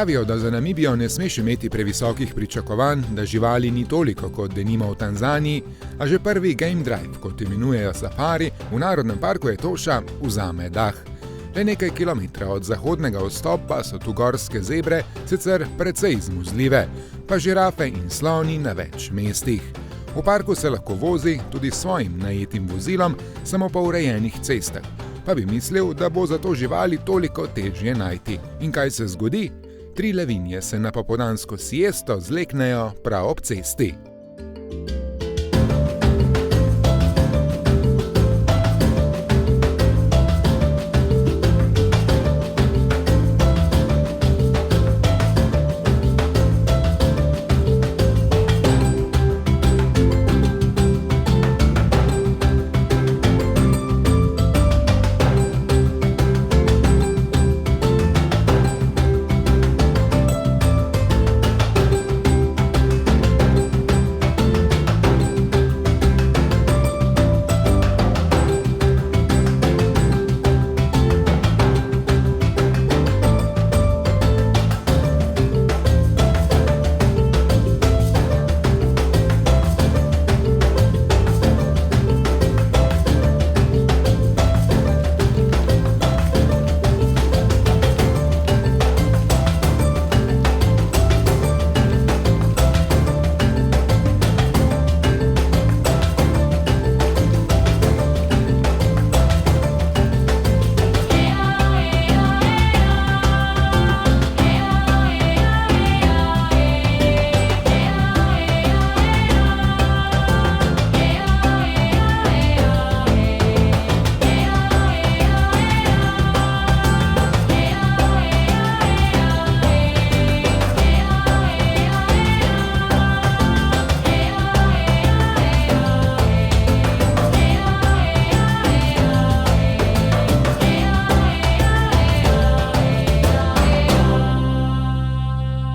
Pravijo, da za Namibijo ne smeš imeti previsokih pričakovanj, da živali ni toliko kot denimo v Tanzaniji, a že prvi game drive, kot imenujejo safari, v Narodnem parku Etosha vzame dah. Le nekaj kilometrov od zahodnega vstopa so tu gorske zebre, sicer precej izmuzljive, pa žirafe in sloni na več mestih. V parku se lahko vozi tudi s svojim najetim vozilom, samo po urejenih cestah. Pa bi mislil, da bo za to živali toliko težje najti. In kaj se zgodi? 3 levinje se na popoldansko siesto zleknejo prav ob cesti.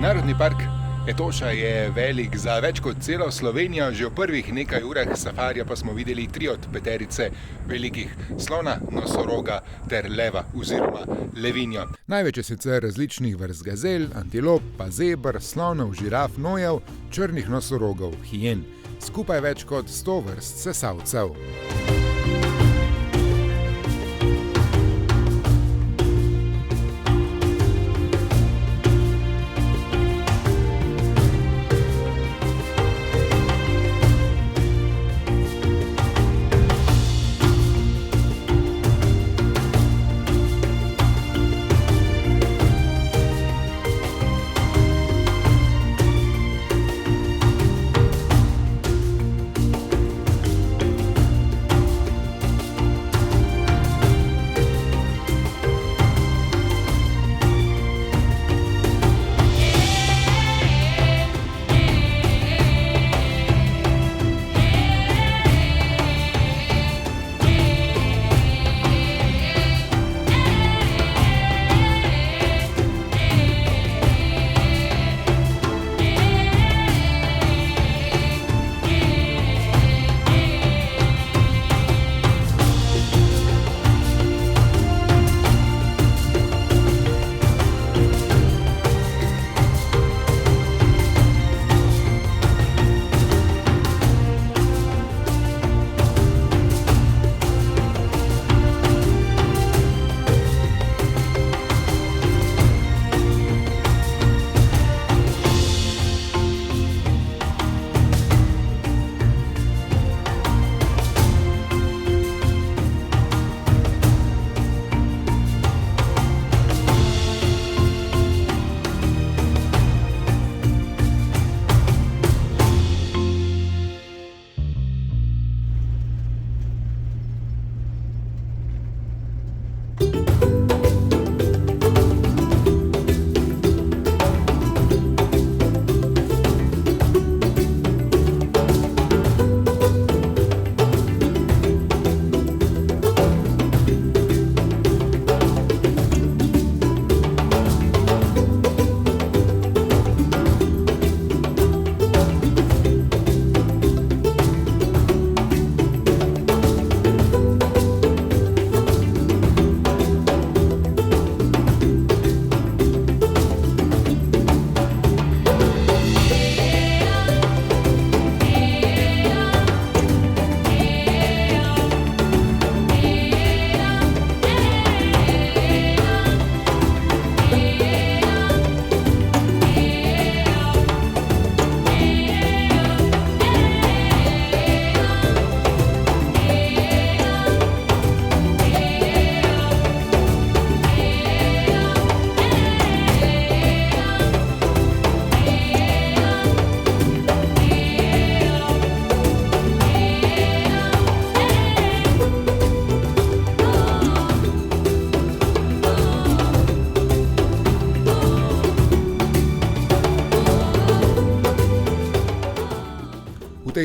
Narodni park Etosha je velik za več kot celo Slovenijo, že v prvih nekaj urah safarija pa smo videli 3 od 5 velikih slona, nosoroga ter leva oziroma levinjo. Največ je sicer različnih vrst gazel, antilop, pa zeber, slonov, žiraf, nojev, črnih nosorogov, hijen. Skupaj več kot 100 vrst sesalcev.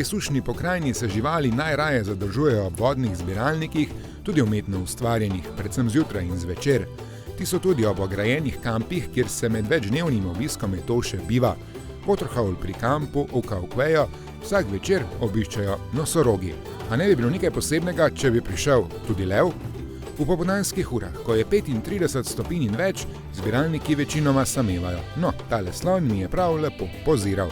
tej sušni pokrajini se živali najraje zadržujejo ob vodnih zbiralnikih, tudi umetno ustvarjenih, predvsem zjutraj in zvečer. Ti so tudi ob ograjenih kampih, kjer se med večdnevnim obiskom Etoše biva. Waterhole pri kampu Okauquejo vsak večer obiščajo nosorogi. A ne bi bilo nekaj posebnega, če bi prišel tudi lev? V popoldanskih urah, ko je 35 stopinj in več, zbiralniki večinoma samevajo. No, tale slon mi je prav lepo poziral.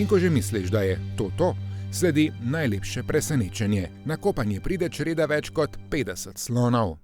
In ko že misliš, da je to, sledi najlepše presenečenje. Na kopanje pride čreda več kot 50 slonov.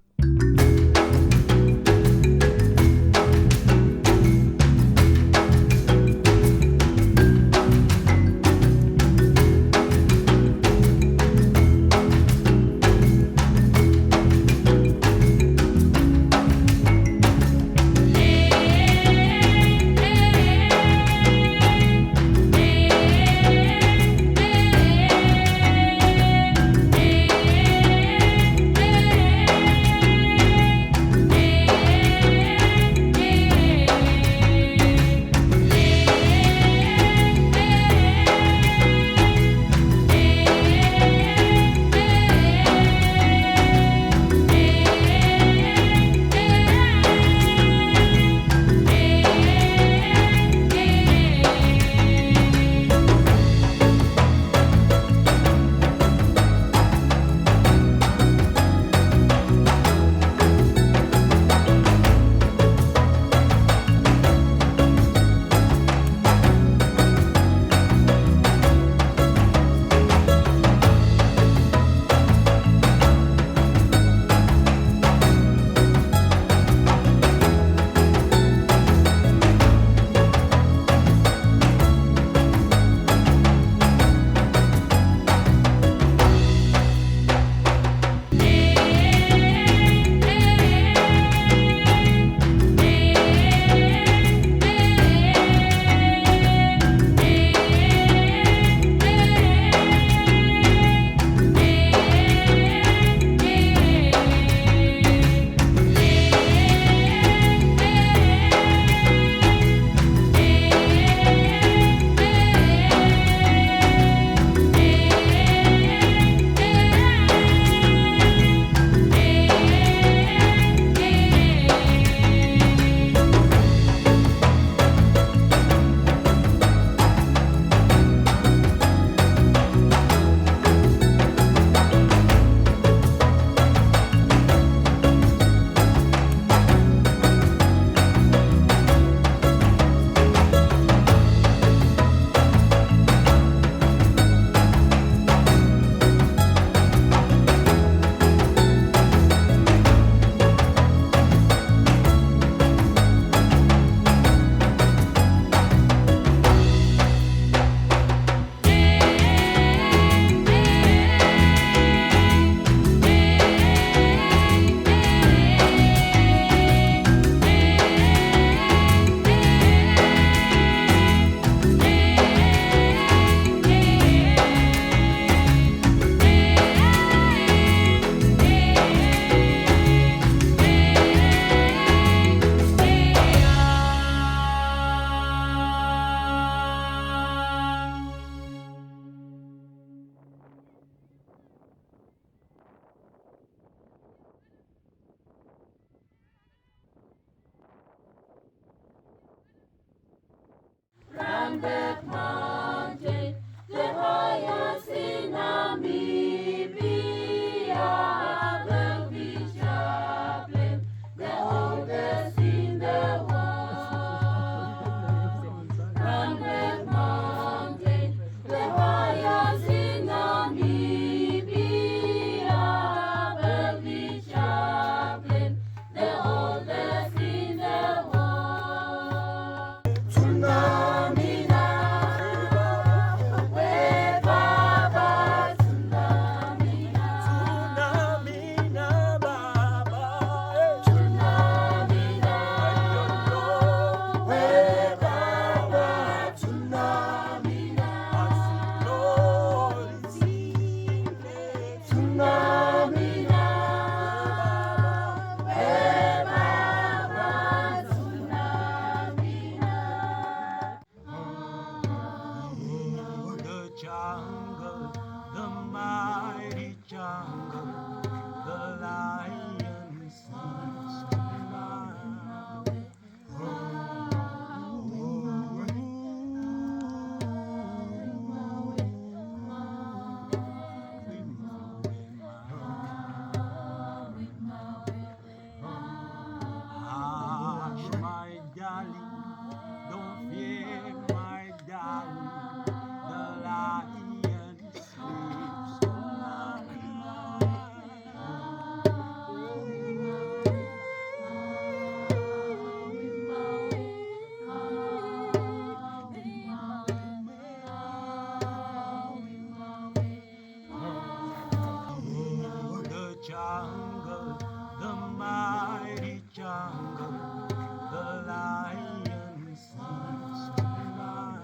jungle, the lion sleeps tonight.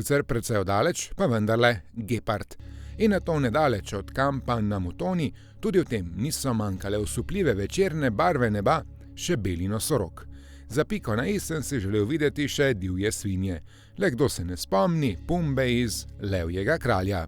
sicer precej daleč, pa vendarle gepard. In na to nedaleč od kampa na Mutoni tudi v tem niso manjkale osupljive večerne barve neba, še beli nosorog. Za piko na i sem si želel videti še divje svinje. Le kdo se ne spomni Pumbe iz Levjega kralja.